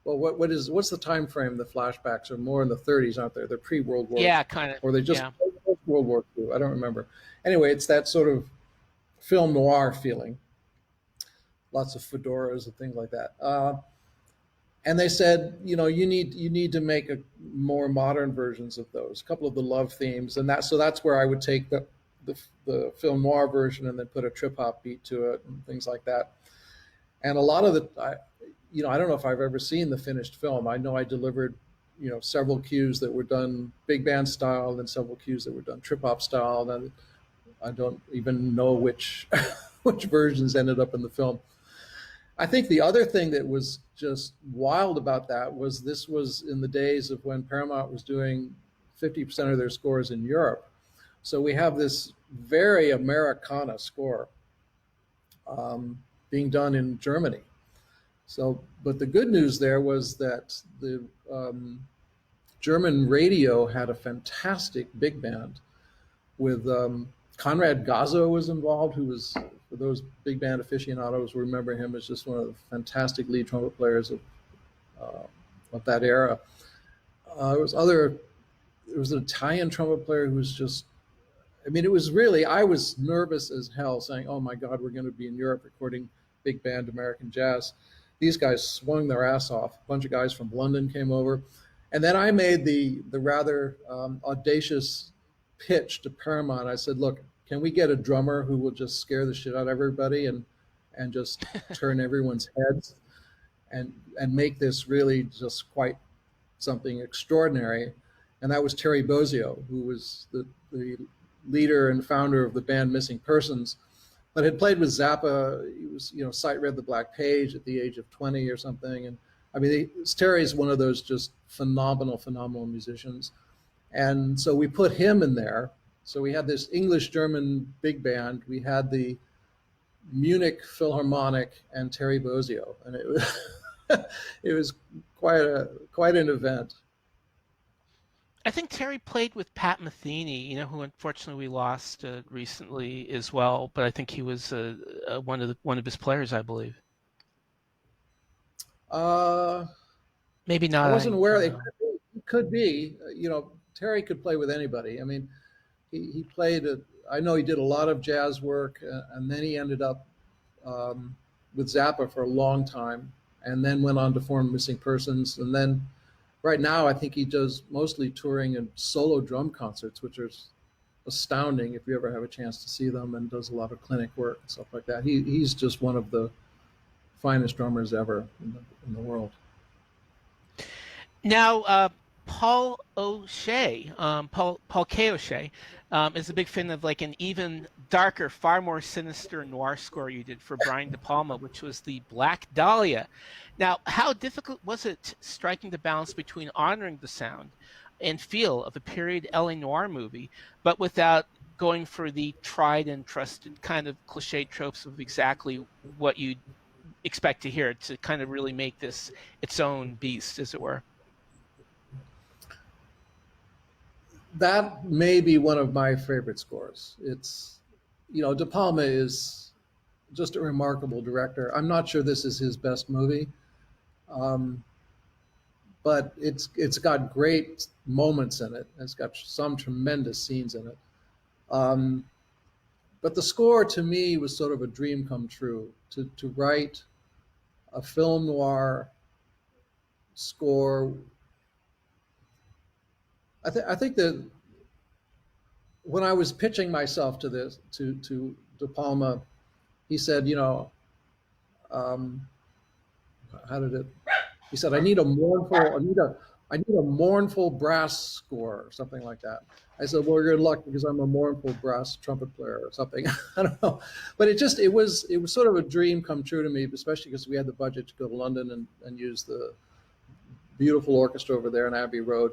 Well, what's the time frame? The flashbacks are more in the 30s, aren't they? They're pre-World War. Yeah, kind of. Or they just World War II. I don't remember. Anyway, it's that sort of film noir feeling. Lots of fedoras and things like that. And they said, you need to make more modern versions of those. A couple of the love themes, and that's where I would take the film noir version and then put a trip hop beat to it and things like that. And a lot of I don't know if I've ever seen the finished film. I know I delivered, several cues that were done big band style, and then several cues that were done trip hop style. And I don't even know which which versions ended up in the film. I think the other thing that was just wild about that was this was in the days of when Paramount was doing 50% of their scores in Europe. So we have this very Americana score being done in Germany. So, but the good news there was that the German radio had a fantastic big band with Conrad Gazzo was involved, who was, for those big band aficionados, remember him as just one of the fantastic lead trumpet players of that era. There was an Italian trumpet player who was just, it was really, I was nervous as hell saying, oh my God, we're going to be in Europe recording big band American jazz. These guys swung their ass off. A bunch of guys from London came over. And then I made the rather audacious pitch to Paramount. I said, look, can we get a drummer who will just scare the shit out of everybody and just turn everyone's heads and make this really just quite something extraordinary? And that was Terry Bozzio, who was the leader and founder of the band Missing Persons, but had played with Zappa. He was, sight read the Black Page at the age of 20 or something. And Terry's one of those just phenomenal musicians. And so we put him in there. So we had this English-German big band. We had the Munich Philharmonic and Terry Bozzio, and it was it was quite an event. I think Terry played with Pat Metheny, who unfortunately we lost recently as well. But I think he was one of his players, I believe. Maybe not. I wasn't aware. It could be. Terry could play with anybody. He played. I know he did a lot of jazz work, and then he ended up with Zappa for a long time, and then went on to form Missing Persons, and then. Right now, I think he does mostly touring and solo drum concerts, which are astounding if you ever have a chance to see them, and does a lot of clinic work and stuff like that. He's just one of the finest drummers ever in the world. Now, Paul O'Shea, Paul K. O'Shea, is a big fan of like an even darker, far more sinister noir score you did for Brian De Palma, which was the Black Dahlia. Now, how difficult was it striking the balance between honoring the sound and feel of a period LA noir movie, but without going for the tried and trusted kind of cliche tropes of exactly what you'd expect to hear, to kind of really make this its own beast, as it were? That may be one of my favorite scores. It's, De Palma is just a remarkable director. I'm not sure this is his best movie, but it's got great moments in it. It's got some tremendous scenes in it. But the score to me was sort of a dream come true, to write a film noir score. I think that when I was pitching myself to this, to De Palma, he said, how did it? He said, I need a mournful brass score, or something like that. I said, well, you're in luck because I'm a mournful brass trumpet player or something. I don't know, but it was sort of a dream come true to me, especially because we had the budget to go to London and use the beautiful orchestra over there on Abbey Road.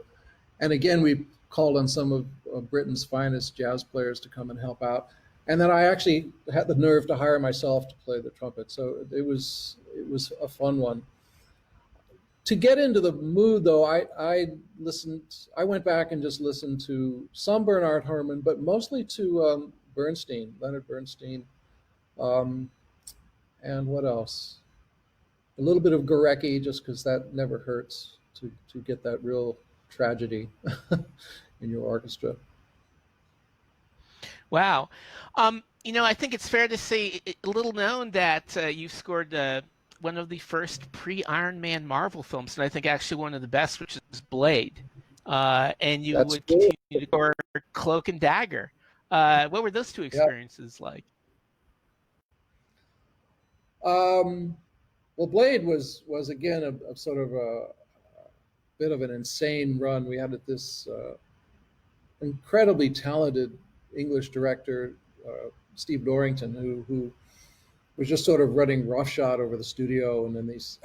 And again, we called on some of Britain's finest jazz players to come and help out. And then I actually had the nerve to hire myself to play the trumpet. So it was it was a fun one. To get into the mood, though, I went back and just listened to some Bernard Herrmann, but mostly to Leonard Bernstein, um, and what else? A little bit of Gorecki, just because that never hurts to get that real tragedy in your orchestra. Wow. I think it's fair to say, little known, that you scored one of the first pre-Iron Man Marvel films, and I think actually one of the best, which is Blade. And you That's would cool. continue to score Cloak and Dagger. What were those two experiences like? Well, Blade was again a sort of a bit of an insane run. We had this incredibly talented English director, Steve Dorrington, who was just sort of running roughshod over the studio, and then these.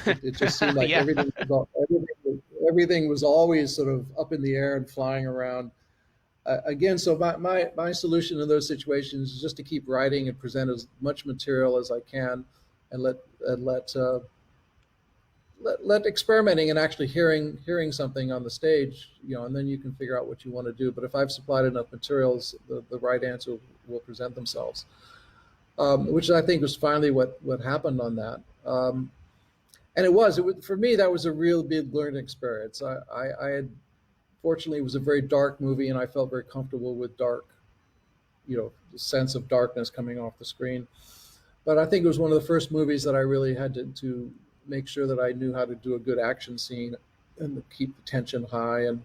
it just seemed like Yeah. everything was always sort of up in the air and flying around. Again, so my solution in those situations is just to keep writing and present as much material as I can, and let experimenting and actually hearing something on the stage, and then you can figure out what you want to do. But if I've supplied enough materials, the right answer will present themselves, which I think was finally what happened on that. And it was for me, that was a real big learning experience. I had, fortunately, it was a very dark movie, and I felt very comfortable with dark, the sense of darkness coming off the screen. But I think it was one of the first movies that I really had to make sure that I knew how to do a good action scene and to keep the tension high and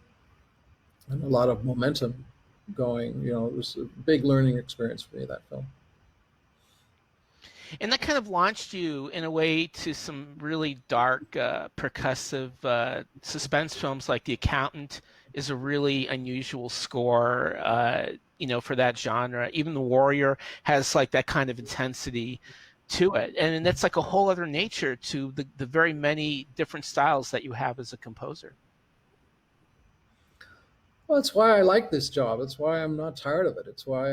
a lot of momentum going. It was a big learning experience for me, that film. And that kind of launched you in a way to some really dark, percussive suspense films, like The Accountant is a really unusual score, for that genre. Even The Warrior has like that kind of intensity to it. And that's like a whole other nature to the very many different styles that you have as a composer. Well, that's why I like this job. That's why I'm not tired of it. It's why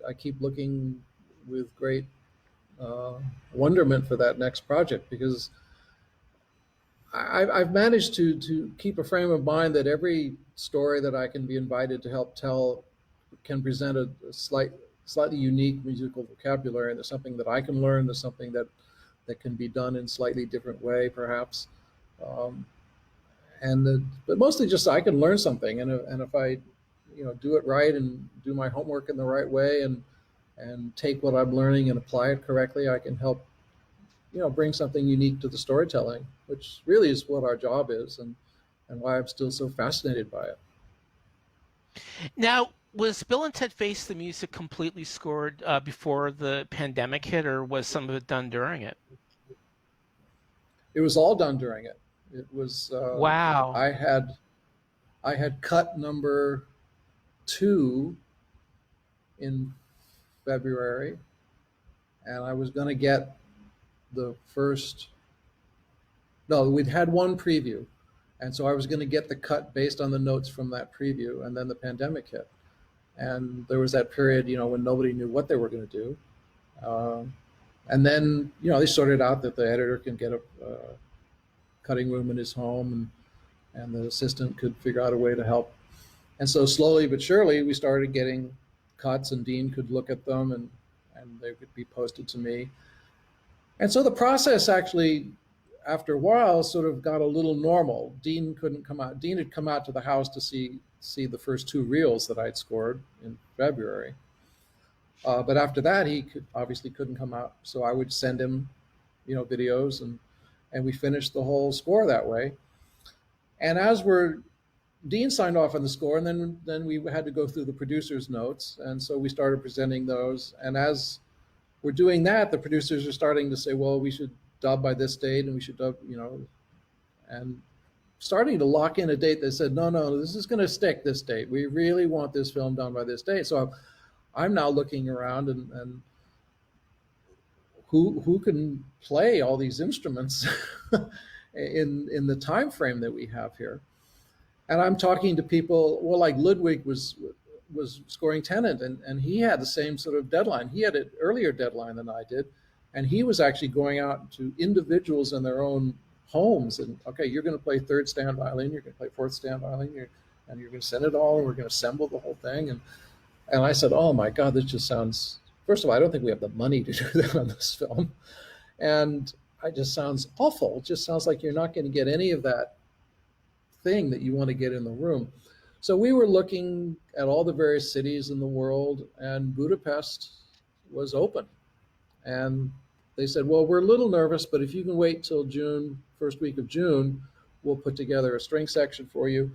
I keep looking with great wonderment for that next project, because I've managed to keep a frame of mind that every story that I can be invited to help tell can present a slightly unique musical vocabulary, and there's something that I can learn. There's something that can be done in a slightly different way, perhaps. But mostly just I can learn something, and if I, do it right and do my homework in the right way and take what I'm learning and apply it correctly, I can help, bring something unique to the storytelling, which really is what our job is, and why I'm still so fascinated by it. Now, was Bill and Ted Face the Music completely scored before the pandemic hit, or was some of it done during it? It was all done during it. It was wow. I had cut number 2 in February, and I was going to get the first. No, we'd had one preview, and so I was going to get the cut based on the notes from that preview, and then the pandemic hit, and there was that period, when nobody knew what they were going to do, and then they sorted out that the editor can get a cutting room in his home, and the assistant could figure out a way to help, and so slowly but surely we started getting cuts, and Dean could look at them, and they could be posted to me. And so the process actually, after a while, sort of got a little normal. Dean couldn't come out. Dean had come out to the house to see the first 2 reels that I'd scored in February. But after that, he obviously couldn't come out. So I would send him, videos, and we finished the whole score that way. And Dean signed off on the score, and then we had to go through the producer's notes, and so we started presenting those. And as we're doing that, the producers are starting to say, well, we should dub by this date, and we should dub, and starting to lock in a date. They said, no, this is going to stick, this date. We really want this film done by this date. So I'm now looking around and who can play all these instruments in the time frame that we have here. And I'm talking to people, well, like Ludwig was scoring Tenet, and he had the same sort of deadline. He had an earlier deadline than I did, And he was actually going out to individuals in their own homes and, okay, you're going to play third stand violin, you're going to play fourth stand violin, and you're going to send it all, and we're going to assemble the whole thing. And I said, oh my God, this just sounds, first of all, I don't think we have the money to do that on this film. And it just sounds awful. It just sounds like you're not going to get any of that thing that you want to get in the room. So we were looking at all the various cities in the world, and Budapest was open. And they said, well, we're a little nervous, but if you can wait till June, first week of June, we'll put together a string section for you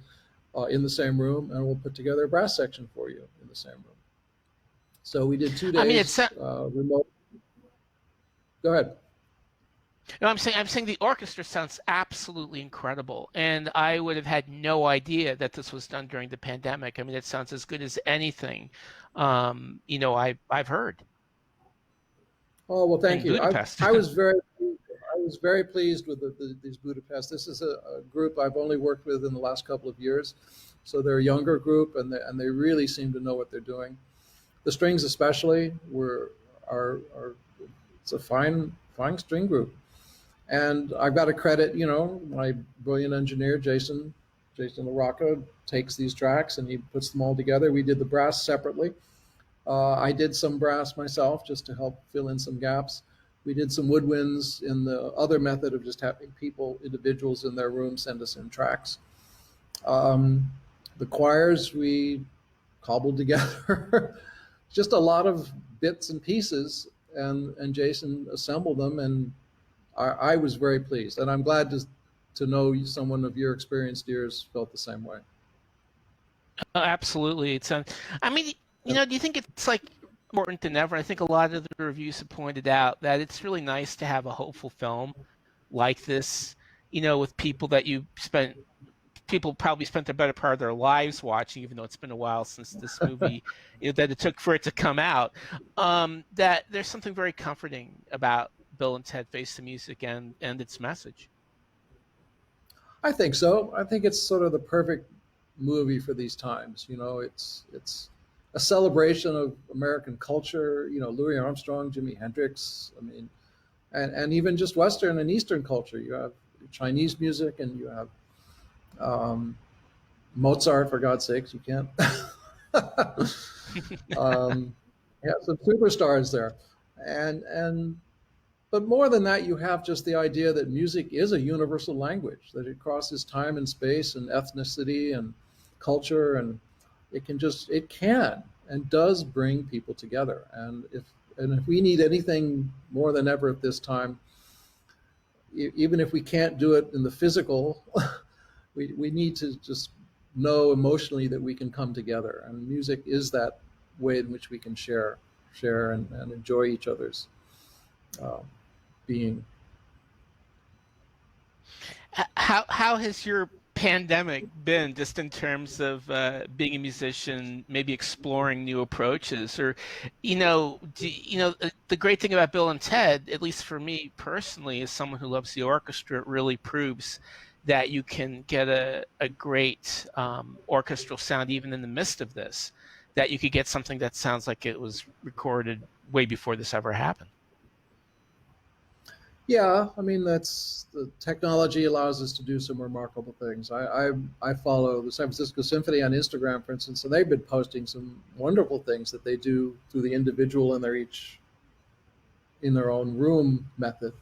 in the same room, and we'll put together a brass section for you in the same room. So we did 2 days. I mean, it's remote. Go ahead. No, I'm saying the orchestra sounds absolutely incredible, and I would have had no idea that this was done during the pandemic. I mean, it sounds as good as anything, I've heard. Oh well, thank you. Budapest. I was very pleased with these Budapest. This is a group I've only worked with in the last couple of years, so they're a younger group, and they really seem to know what they're doing. The strings, especially, it's a fine string group. And I've got to credit, my brilliant engineer, Jason LaRocca, takes these tracks and he puts them all together. We did the brass separately. I did some brass myself just to help fill in some gaps. We did some woodwinds in the other method of just having individuals in their room send us in tracks. The choirs we cobbled together, just a lot of bits and pieces, and Jason assembled them, and I was very pleased, and I'm glad to know someone of your experienced ears felt the same way. Absolutely. Do you think it's like important than ever? I think a lot of the reviews have pointed out that it's really nice to have a hopeful film like this, with people that people probably spent the better part of their lives watching, even though it's been a while since this movie that it took for it to come out, that there's something very comforting about Bill and Ted Face the Music and its message. I think so. I think it's sort of the perfect movie for these times. It's a celebration of American culture, Louis Armstrong, Jimi Hendrix, and even just Western and Eastern culture. You have Chinese music, and you have Mozart, for God's sakes, you can't. Some superstars there. But more than that, you have just the idea that music is a universal language, that it crosses time and space and ethnicity and culture, and it can and does bring people together. And if we need anything more than ever at this time, even if we can't do it in the physical, we need to just know emotionally that we can come together. And music is that way in which we can share and enjoy each other's being. How has your pandemic been, just in terms of being a musician, maybe exploring new approaches? Or the great thing about Bill and Ted, at least for me personally, as someone who loves the orchestra, it really proves that you can get a great orchestral sound even in the midst of this, that you could get something that sounds like it was recorded way before this ever happened. Yeah, that's the technology allows us to do some remarkable things. I follow the San Francisco Symphony on Instagram, for instance, and they've been posting some wonderful things that they do through the individual in their own room method.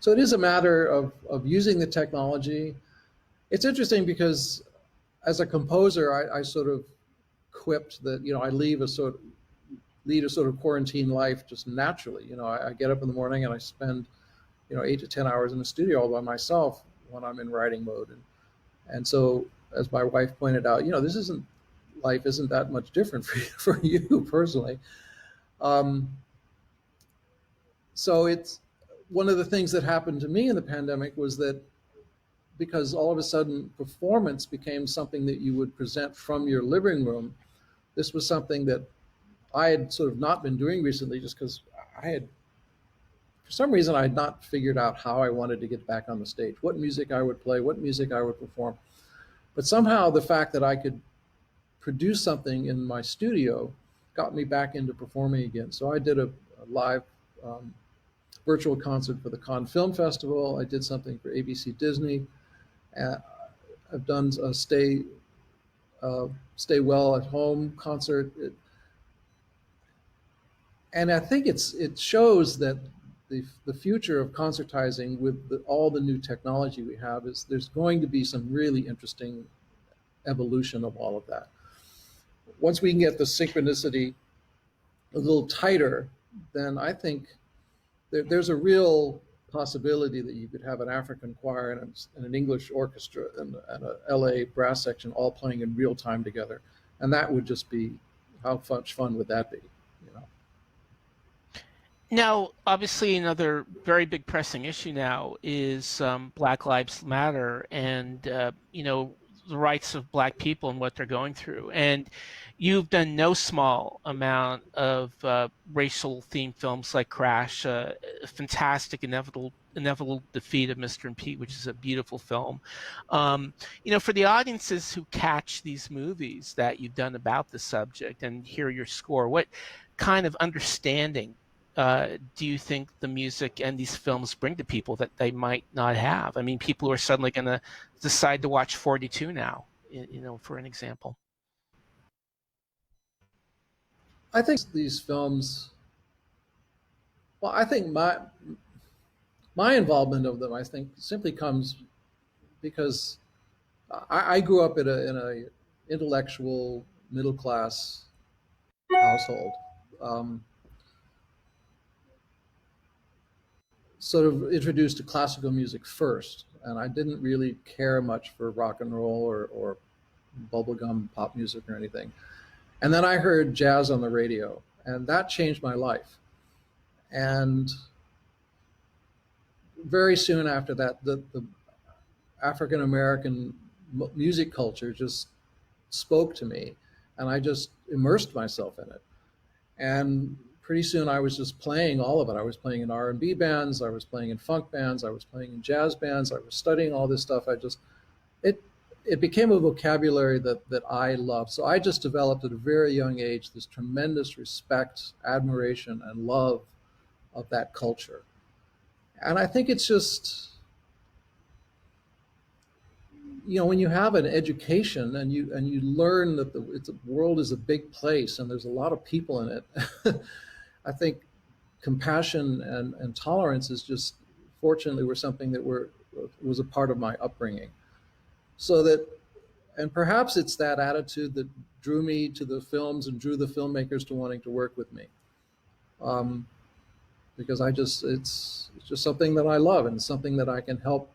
So it is a matter of using the technology. It's interesting because as a composer, I sort of quipped that I lead a sort of quarantine life just naturally. I get up in the morning and I spend 8 to 10 hours in the studio all by myself when I'm in writing mode, and so as my wife pointed out, life isn't that much different for you personally. So it's one of the things that happened to me in the pandemic was that because all of a sudden performance became something that you would present from your living room, this was something that I had sort of not been doing recently, just because for some reason, I had not figured out how I wanted to get back on the stage, what music I would play, what music I would perform. But somehow the fact that I could produce something in my studio got me back into performing again. So I did a live virtual concert for the Cannes Film Festival. I did something for ABC Disney. I've done a Stay Well at Home concert. And I think it shows that the future of concertizing with all the new technology we have is there's going to be some really interesting evolution of all of that. Once we can get the synchronicity a little tighter, then I think there's a real possibility that you could have an African choir and an English orchestra and a LA brass section all playing in real time together. And that would just be, how much fun would that be? You know? Now, obviously, another very big pressing issue now is Black Lives Matter and, the rights of Black people and what they're going through. And you've done no small amount of racial-themed films like Crash, a fantastic inevitable defeat of Mr. and Pete, which is a beautiful film. For the audiences who catch these movies that you've done about the subject and hear your score, what kind of understanding do you think the music and these films bring to people that they might not have? I mean, people who are suddenly going to decide to watch 42 now, for an example. I think these films, well, I think my involvement of them, I think, simply comes because I grew up in a intellectual middle class household. Sort of introduced to classical music first, and I didn't really care much for rock and roll or bubblegum pop music or anything. And then I heard jazz on the radio, and that changed my life. And very soon after that, the African American music culture just spoke to me, and I just immersed myself in it. And pretty soon I was just playing all of it. I was playing in R&B bands, I was playing in funk bands, I was playing in jazz bands, I was studying all this stuff. It became a vocabulary that I loved. So I just developed at a very young age this tremendous respect, admiration, and love of that culture. And I think it's just, when you have an education and you learn that the world is a big place and there's a lot of people in it, I think compassion and tolerance is just, fortunately, were something that was a part of my upbringing. So that, and perhaps it's that attitude that drew me to the films and drew the filmmakers to wanting to work with me. Because it's just something that I love and something that I can help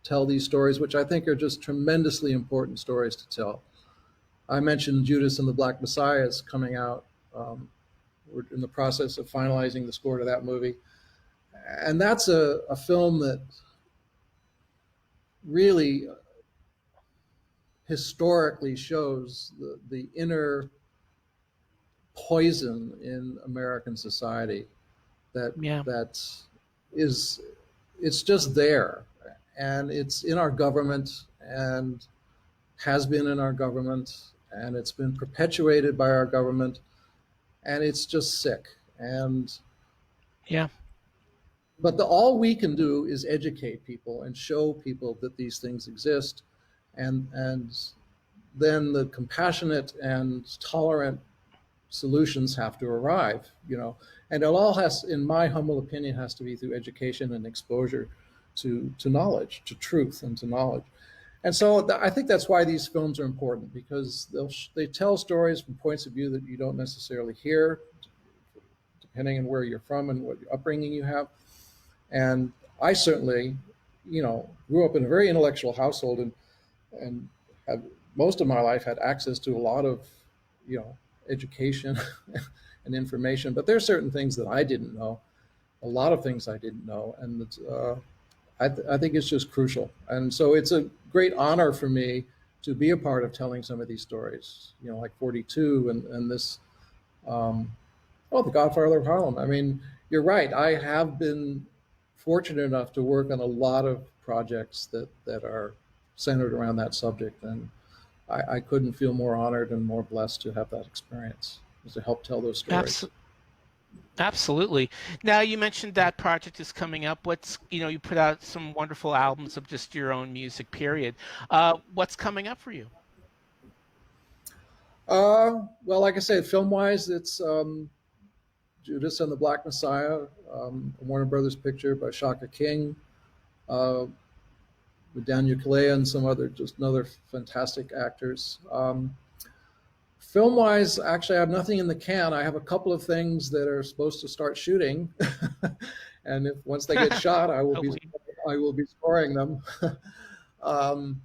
tell these stories, which I think are just tremendously important stories to tell. I mentioned Judas and the Black Messiah is coming out. We're in the process of finalizing the score to that movie. And that's a film that really historically shows the inner poison in American society that is, it's just there. And it's in our government and has been in our government, and it's been perpetuated by our government, and it's just sick. And but all we can do is educate people and show people that these things exist, and then the compassionate and tolerant solutions have to arrive, and it all has, in my humble opinion, has to be through education and exposure to knowledge, to truth and to knowledge. And so I think that's why these films are important, because they tell stories from points of view that you don't necessarily hear, depending on where you're from and what upbringing you have. And I certainly, grew up in a very intellectual household and have most of my life had access to a lot of, education and information. But there's certain things that I didn't know, a lot of things I didn't know, and I think it's just crucial. And so it's a great honor for me to be a part of telling some of these stories, like 42 and this, the Godfather of Harlem. I mean, you're right. I have been fortunate enough to work on a lot of projects that are centered around that subject. And I couldn't feel more honored and more blessed to have that experience, to help tell those stories. Absolutely. Now you mentioned that project is coming up. You put out some wonderful albums of just your own music, period. What's coming up for you? Well, like I said, film-wise, it's Judas and the Black Messiah, a Warner Brothers picture by Shaka King, uh, with Daniel Schweiger and some other fantastic actors. Film-wise, actually, I have nothing in the can. I have a couple of things that are supposed to start shooting, and once they get shot, I will be scoring them. um,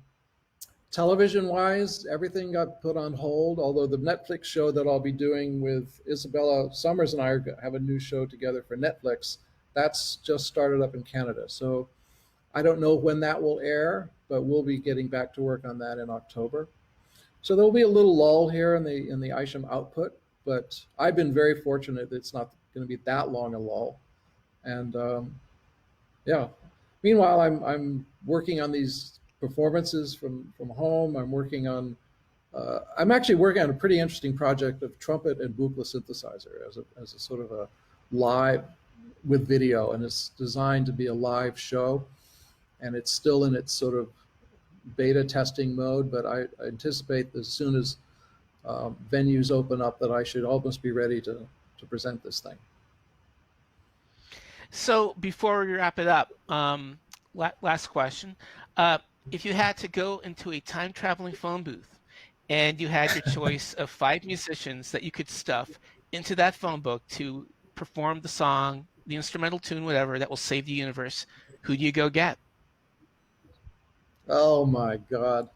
Television-wise, everything got put on hold. Although the Netflix show that I'll be doing with Isabella Summers and I have a new show together for Netflix. That's just started up in Canada, so I don't know when that will air, but we'll be getting back to work on that in October. So there'll be a little lull here in the Isham output, but I've been very fortunate that it's not going to be that long a lull. And yeah, meanwhile, I'm working on these performances from home. I'm actually working on a pretty interesting project of trumpet and buchla synthesizer as a sort of a live with video, and it's designed to be a live show, and it's still in its sort of beta testing mode, but I anticipate that as soon as venues open up that I should almost be ready to present this thing. So before we wrap it up, last question. If you had to go into a time-traveling phone booth and you had your choice of 5 musicians that you could stuff into that phone book to perform the song, the instrumental tune, whatever, that will save the universe, who do you go get? Oh my God.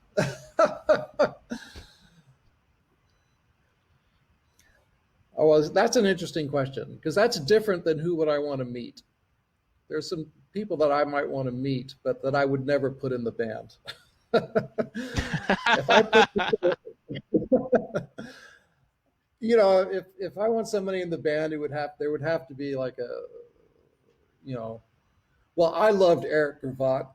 Oh, well, that's an interesting question, because that's different than who would I want to meet. There's some people that I might want to meet, but that I would never put in the band. If I put if I want somebody in the band, there would have to be like well, I loved Eric Gravatt,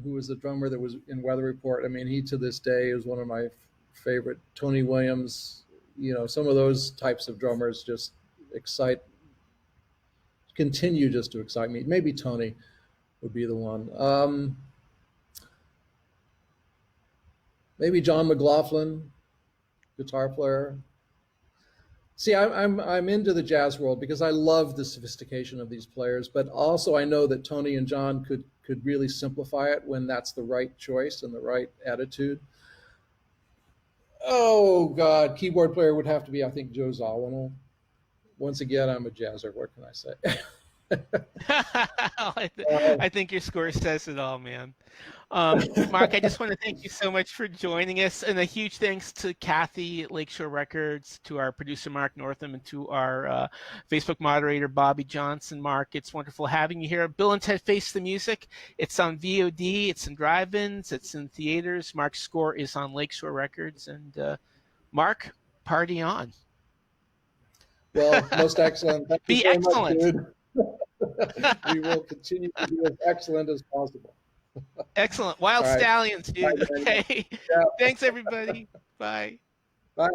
who was the drummer that was in Weather Report. I mean, he to this day is one of my favorite. Tony Williams, some of those types of drummers just continue just to excite me. Maybe Tony would be the one. Maybe John McLaughlin, guitar player. See, I'm into the jazz world because I love the sophistication of these players, but also I know that Tony and John could really simplify it when that's the right choice and the right attitude. Oh God, keyboard player would have to be, I think, Joe Zawinul. Once again, I'm a jazzer. What can I say? I think your score says it all, man. Mark, I just want to thank you so much for joining us, and a huge thanks to Kathy at Lakeshore Records, to our producer Mark Northam, and to our Facebook moderator Bobby Johnson. Mark, it's wonderful having you here. Bill and Ted Face the Music. It's on VOD, it's in drive-ins, it's in theaters. Mark's score is on Lakeshore Records, and Mark, party on. Well, most excellent. Thank Be you very excellent. Much, dude. We will continue to be as excellent as possible. Excellent. Wild All right. Stallions, dude. Bye, okay. Yeah. Thanks, everybody. Bye. Bye.